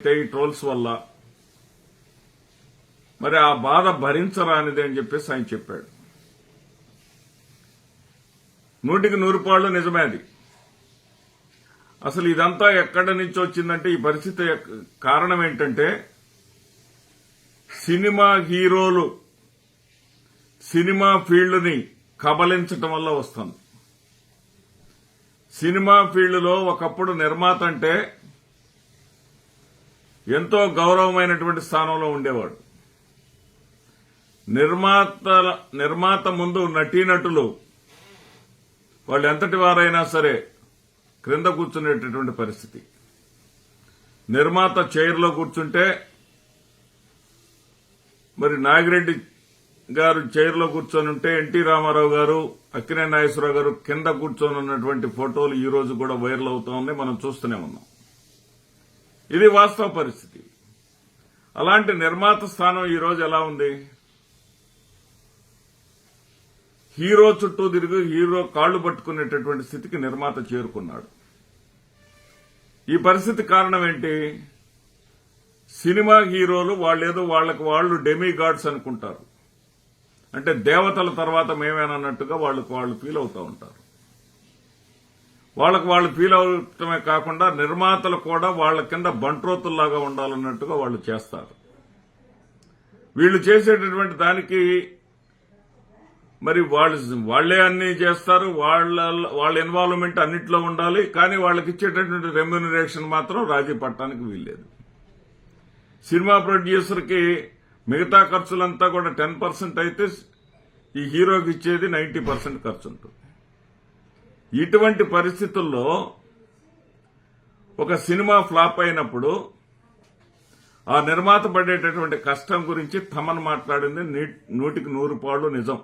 ఈ ట్రోల్స్ వల్ల మరి ఆ బాధ భరించరానిది అని చెప్పేసి ఆయన చెప్పాడు. 100% నిజమే అది. అసలు ఇదంతా ఎక్కడి నుంచి వచ్చిందంటే ఈ పరిస్థితి కారణం ఏంటంటే సినిమా హీరోలు సినిమా ఫీల్డ్ని కబలించటం వల్ల వస్తుంది. సినిమా ఫీల్డ్లో ఒకప్పుడు నిర్మాత అంటే ఎంతో గౌరవమైనటువంటి స్థానంలో ఉండేవాడు. నిర్మాత ముందు నటీనటులు వాళ్ళు ఎంతటి వారైనా సరే క్రింద కూర్చునేటటువంటి పరిస్థితి. నిర్మాత చైర్లో కూర్చుంటే మరి నాగిరెడ్డి గారు చైర్లో కూర్చొని ఉంటే ఎన్టీ రామారావు గారు, అక్కినేని నాగేశ్వరరావు గారు కింద కూర్చొని ఉన్నటువంటి ఫోటోలు ఈ రోజు కూడా వైరల్ అవుతా ఉన్నాయి, మనం చూస్తూనే ఉన్నాం. ఇది వాస్తవ పరిస్థితి. అలాంటి నిర్మాత స్థానం ఈ రోజు ఎలా ఉంది? హీరో చుట్టూ తిరిగి హీరో కాళ్లు పట్టుకునేటటువంటి స్థితికి నిర్మాత చేరుకున్నాడు. ఈ పరిస్థితి కారణం ఏంటి? సినిమా హీరోలు వాళ్ళేదో వాళ్ళు డెమీ గాడ్స్ అనుకుంటారు. అంటే దేవతల తర్వాత మేమేనన్నట్టుగా వాళ్ళు ఫీల్ అవుతూ ఉంటారు. వాళ్ళు ఫీల్ అవటమే కాకుండా నిర్మాతలు కూడా వాళ్ల కింద బంట్రోతుల్లాగా ఉండాలన్నట్టుగా వాళ్ళు చేస్తారు. వీళ్ళు చేసేటటువంటి దానికి మరి వాళ్లే అన్ని చేస్తారు, వాళ్ళ ఇన్వాల్వ్మెంట్ అన్నిట్లో ఉండాలి. కానీ వాళ్ళకి ఇచ్చేటటువంటి రెమ్యూనరేషన్ మాత్రం రాజీ పట్టడానికి వీల్లేదు. సినిమా ప్రొడ్యూసర్కి మిగతా ఖర్చులంతా కూడా 10% అయితే ఈ హీరోకి ఇచ్చేది 90% ఖర్చు ఉంటుంది. ఇటువంటి పరిస్థితుల్లో ఒక సినిమా ఫ్లాప్ అయినప్పుడు ఆ నిర్మాత పడేటటువంటి కష్టం గురించి తమన్ మాట్లాడింది 100% నిజం.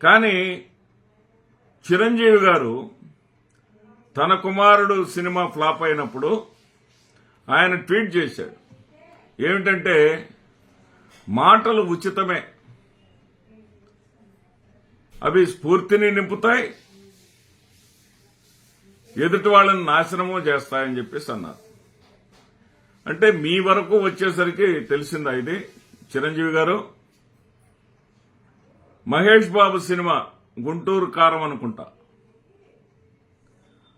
కానీ చిరంజీవి గారు తన కుమారుడు సినిమా ఫ్లాప్ అయినప్పుడు ఆయన ట్వీట్ చేశాడు. ఏమిటంటే, మాటలు ఉచితమే, అవి స్ఫూర్తిని నింపుతాయి, ఎదుటి వాళ్ళని నాశనమూ చేస్తాయని చెప్పేసి అన్నారు. అంటే మీ వరకు వచ్చేసరికి తెలిసిందా ఇది? చిరంజీవి గారు మహేష్ బాబు సినిమా గుంటూరు కారం అనుకుంటా,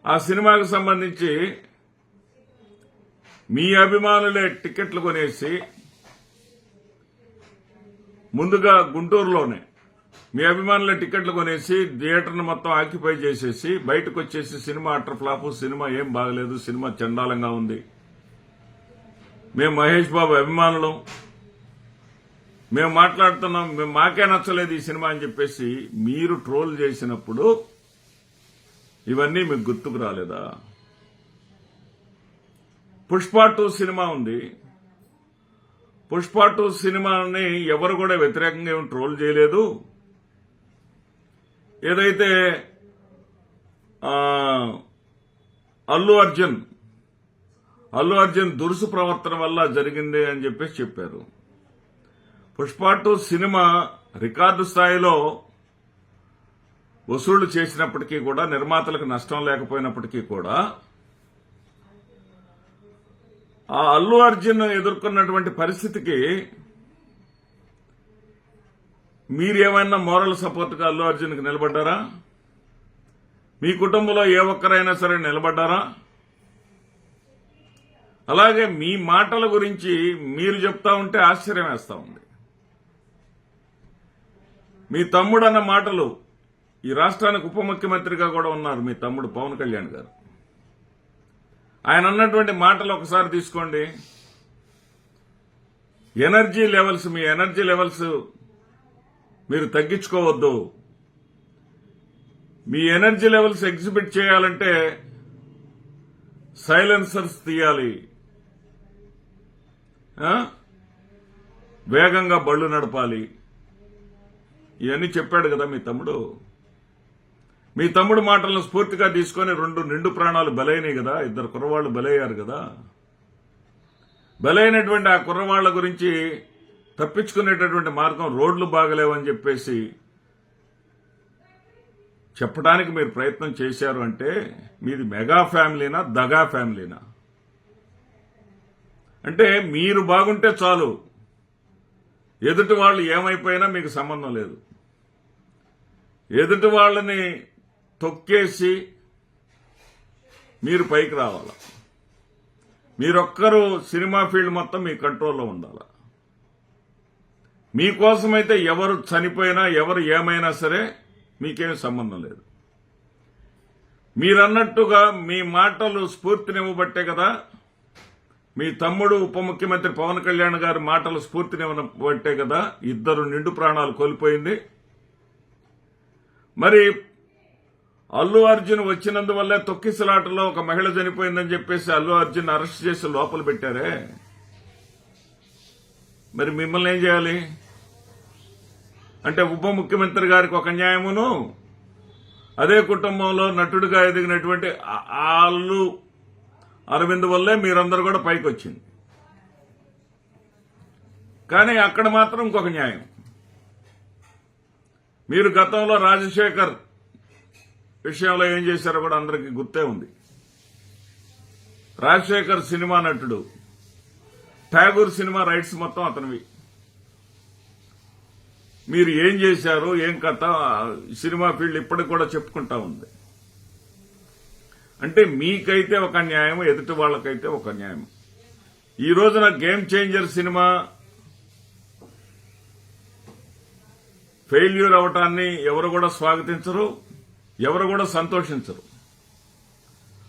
ఆ సినిమాకు సంబంధించి మీ అభిమానులే టికెట్లు కొనేసి ముందుగా గుంటూరులోనే మీ అభిమానులే టికెట్లు కొనేసి థియేటర్ను మొత్తం ఆక్యుపై చేసేసి బయటకు వచ్చేసి సినిమా అటర్ ఫ్లాప్, సినిమా ఏం బాగలేదు, సినిమా చండాలంగా ఉంది, మేము మహేష్ బాబు అభిమానులు, మేము మాట్లాడుతున్నాం, మాకే నచ్చలేదు ఈ సినిమా అని చెప్పేసి మీరు ట్రోల్ చేసినప్పుడు ఇవన్నీ మీకు గుర్తుకు రాలేదా? పుష్ప 2 సినిమా ఉంది. పుష్ప 2 సినిమాని ఎవరు కూడా వ్యతిరేకంగా ఏమి ట్రోల్ చేయలేదు. ఏదైతే అల్లు అర్జున్ దురుసు ప్రవర్తన వల్ల జరిగింది అని చెప్పేసి చెప్పారు. పుష్ప 2 సినిమా రికార్డు స్థాయిలో వసూళ్లు చేసినప్పటికీ కూడా, నిర్మాతలకు నష్టం లేకపోయినప్పటికీ కూడా, ఆ అల్లు అర్జున్ ఎదుర్కొన్నటువంటి పరిస్థితికి మీరేమైనా మోరల్ సపోర్ట్గా అల్లు అర్జున్కి నిలబడ్డారా? మీ కుటుంబంలో ఏ ఒక్కరైనా సరే నిలబడ్డారా? అలాగే మీ మాటల గురించి మీరు చెప్తా ఉంటే ఆశ్చర్యం వేస్తా ఉంది. మీ తమ్ముడు అన్న మాటలు, ఈ రాష్ట్రానికి ఉప ముఖ్యమంత్రిగా కూడా ఉన్నారు మీ తమ్ముడు పవన్ కళ్యాణ్ గారు, ఆయన అన్నటువంటి మాటలు ఒకసారి తీసుకోండి. మీ ఎనర్జీ లెవెల్స్ మీరు తగ్గించుకోవద్దు. మీ ఎనర్జీ లెవెల్స్ ఎగ్జిబిట్ చేయాలంటే సైలెన్సర్స్ తీయాలి, వేగంగా బళ్ళు నడపాలి, ఇవన్నీ చెప్పాడు కదా మీ తమ్ముడు. మీ తమ్ముడు మాటలను స్ఫూర్తిగా తీసుకుని 2 నిండు ప్రాణాలు బలైనాయి కదా, 2 కుర్రవాళ్లు బలయ్యారు కదా. బలైనటువంటి ఆ కుర్రవాళ్ల గురించి తప్పించుకునేటటువంటి మార్గం రోడ్లు బాగలేవని చెప్పేసి చెప్పడానికి మీరు ప్రయత్నం చేశారు అంటే మీది మెగా ఫ్యామిలీనా, దగా ఫ్యామిలీనా? అంటే మీరు బాగుంటే చాలు, ఎదుటి వాళ్ళు ఏమైపోయినా మీకు సంబంధం లేదు. ఎదుటి వాళ్ళని తొక్కేసి మీరు పైకి రావాలి. మీరొక్కరు సినిమా ఫీల్డ్ మొత్తం మీ కంట్రోల్లో ఉండాలి. మీకోసమైతే ఎవరు చనిపోయినా ఎవరు ఏమైనా సరే మీకేం సంబంధం లేదు. మీరన్నట్టుగా మీ మాటలు స్ఫూర్తినివ్వబట్టే కదా, మీ తమ్ముడు ఉప ముఖ్యమంత్రి పవన్ కళ్యాణ్ గారి మాటలు స్ఫూర్తినివ్వబట్టే కదా 2 నిండు ప్రాణాలు కోల్పోయింది. మరి అల్లు అర్జున్ వచ్చినందువల్లే తొక్కిసలాటలో ఒక మహిళ చనిపోయిందని చెప్పేసి అల్లు అర్జున్ అరెస్ట్ చేసి లోపల పెట్టారే, మరి మిమ్మల్ని ఏం చేయాలి? అంటే ఉప ముఖ్యమంత్రి గారికి ఒక న్యాయమును, అదే కుటుంబంలో నటుడిగా ఎదిగినటువంటి అల్లు అరవింద్ వల్లే మీరందరూ కూడా పైకి వచ్చింది. కానీ అక్కడ మాత్రం ఇంకొక న్యాయం. మీరు గతంలో రాజశేఖర్ విషయంలో ఏం చేశారో కూడా అందరికీ గుర్తే ఉంది. రాజశేఖర్ సినిమా నటుడు, ఠాగూర్ సినిమా రైట్స్ మొత్తం అతనివి. మీరు ఏం చేశారు, ఏం కథ, సినిమా ఫీల్డ్ ఇప్పటికి కూడా చెప్పుకుంటా ఉంది. అంటే మీకైతే ఒక న్యాయం, ఎదుటి వాళ్ళకైతే ఒక న్యాయం. ఈ రోజున గేమ్ చేంజర్ సినిమా ఫెయిల్యూర్ అవటాన్ని ఎవరు కూడా స్వాగతించరు, ఎవరు కూడా సంతోషించరు.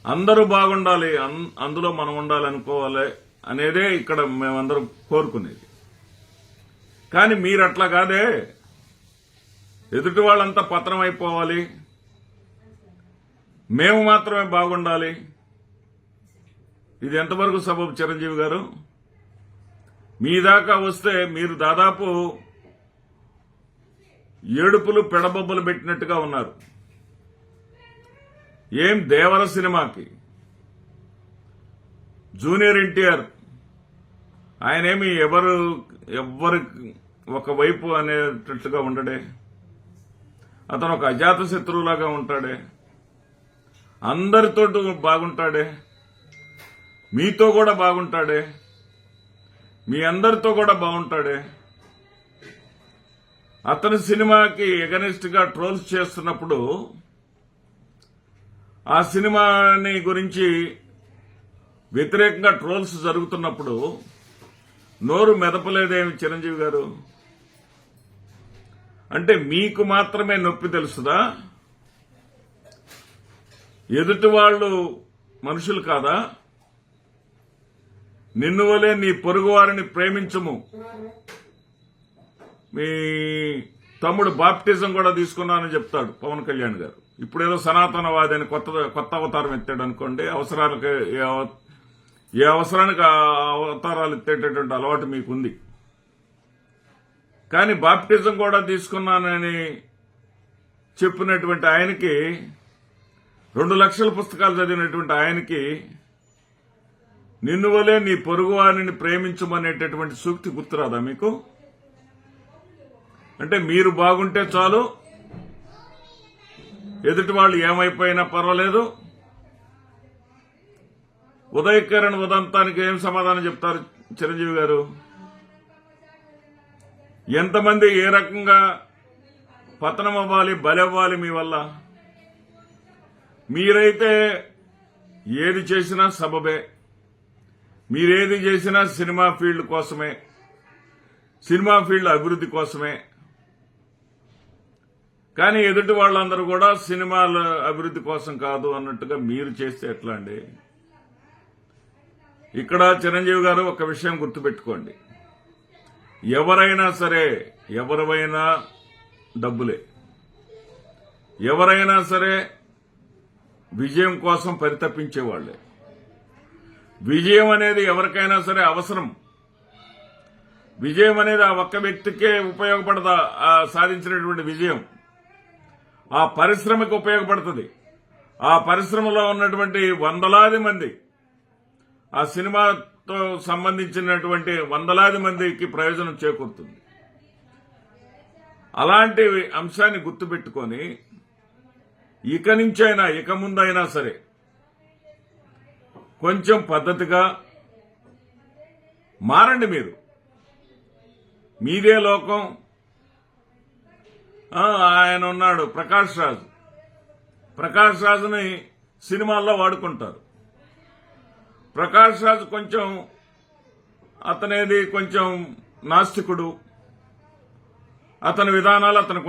అందరూ బాగుండాలి, అందులో మనం ఉండాలి అనుకోవాలి అనేదే ఇక్కడ మేమందరం కోరుకునేది. కానీ మీరు అట్లా కాదే, ఎదుటి వాళ్ళంతా పతనం అయిపోవాలి, మేము మాత్రమే బాగుండాలి. ఇది ఎంతవరకు సబబు చిరంజీవి గారు? మీ దాకా వస్తే మీరు దాదాపు ఏడుపులు పెడబొబ్బలు పెట్టినట్టుగా ఉన్నారు. ఏం దేవర సినిమాకి జూనియర్ ఎన్టీఆర్ ఆయనేమి ఎవరు ఒకవైపు అనేటట్లుగా ఉండడే, అతను ఒక అజాత శత్రువులాగా ఉంటాడే, అందరితో బాగుంటాడే, మీతో కూడా బాగుంటాడే, మీ అందరితో కూడా బాగుంటాడే. అతని సినిమాకి ఎగనిస్ట్ గా ట్రోల్స్ చేస్తున్నప్పుడు, ఆ సినిమాని గురించి వ్యతిరేకంగా ట్రోల్స్ జరుగుతున్నప్పుడు నోరు మెదపలేదేమి చిరంజీవి గారు? అంటే మీకు మాత్రమే నొప్పి తెలుసుదా? ఎదుటి వాళ్ళు మనుషులు కాదా? నిన్ను వలే నీ పొరుగు వారిని ప్రేమించుము. మీ తమ్ముడు బాప్టిజం కూడా తీసుకున్నానని చెప్తాడు పవన్ కళ్యాణ్ గారు. ఇప్పుడేదో సనాతనవాది అని కొత్త అవతారం ఎత్తాడు అనుకోండి. అవసరాలకు ఏ అవసరానికి ఆ అవతారాలు ఎత్తేటటువంటి అలవాటు మీకుంది. కానీ బాప్టిజం కూడా తీసుకున్నానని చెప్పినటువంటి ఆయనకి, 2 లక్షల పుస్తకాలు చదివినటువంటి ఆయనకి నిన్ను వలే నీ పొరుగు వారిని ప్రేమించమనేటటువంటి సూక్తి గుర్తురాదా మీకు? అంటే మీరు బాగుంటే చాలు, ఎదుటి వాళ్ళు ఏమైపోయినా పర్వాలేదు. ఉదయ్ కిరణ్ ఉదంతానికి ఏం సమాధానం చెప్తారు చిరంజీవి గారు? ఎంతమంది ఏ రకంగా పతనం అవ్వాలి, బలవ్వాలి మీ వల్ల? మీరైతే ఏది చేసినా సబబే, మీరేది చేసినా సినిమా ఫీల్డ్ కోసమే, సినిమా ఫీల్డ్ అభివృద్ధి కోసమే. కానీ ఎదుటి వాళ్ళందరూ కూడా సినిమాల అభివృద్ధి కోసం కాదు అన్నట్టుగా మీరు చేస్తే ఎట్లా అండి? ఇక్కడ చిరంజీవి గారు ఒక విషయం గుర్తుపెట్టుకోండి. ఎవరైనా సరే, ఎవరైనా డబ్బులే, ఎవరైనా సరే విజయం కోసం పరితపించేవాళ్లే. విజయం అనేది ఎవరికైనా సరే అవసరం. విజయం అనేది ఆ ఒక్క వ్యక్తికే ఉపయోగపడదా? సాధించినటువంటి విజయం ఆ పరిశ్రమకు ఉపయోగపడుతుంది. ఆ పరిశ్రమలో ఉన్నటువంటి వందలాది మంది, ఆ సినిమాతో సంబంధించినటువంటి వందలాది మందికి ప్రయోజనం చేకూరుతుంది. అలాంటి అంశాన్ని గుర్తుపెట్టుకొని ఇక నుంచైనా, ఇక ముందైనా సరే కొంచెం పద్ధతిగా మారండి మీరు. మీదే లోకం. ఆయన ఉన్నాడు ప్రకాష్ రాజ్. ప్రకాష్ రాజుని సినిమాల్లో వాడుకుంటారు. ప్రకాష్ రాజు అతనేది కొంచెం నాస్తికుడు. అతని విధానాలు అతనికి